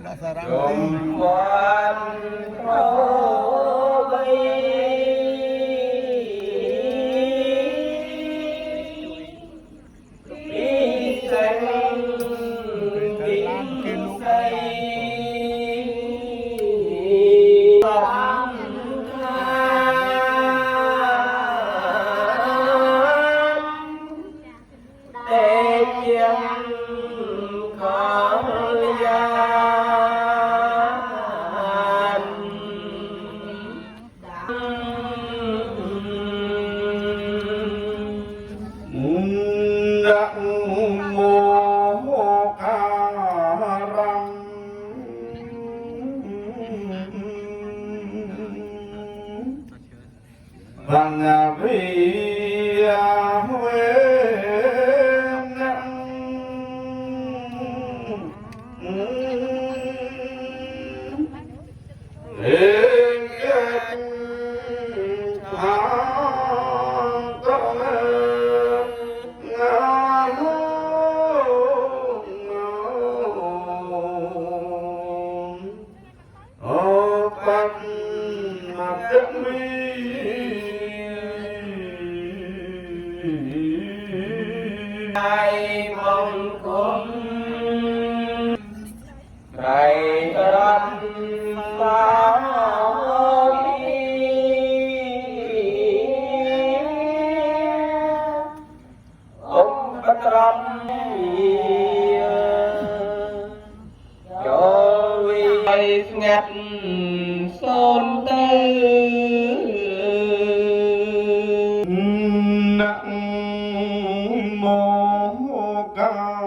Gồm quan thâu bây đi xanh kinh xây để chiêm khó gian đặng mô ca răng rằng vì huế hình yên tháng công ngàn ô bắt mặt đất mi ai mong cũng ngày rằm bao ông bắt rằm cho vì ngặt son tư nặng mô ca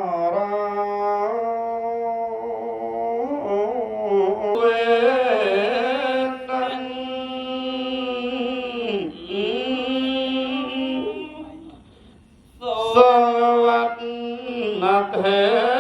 sơ vật nạc thế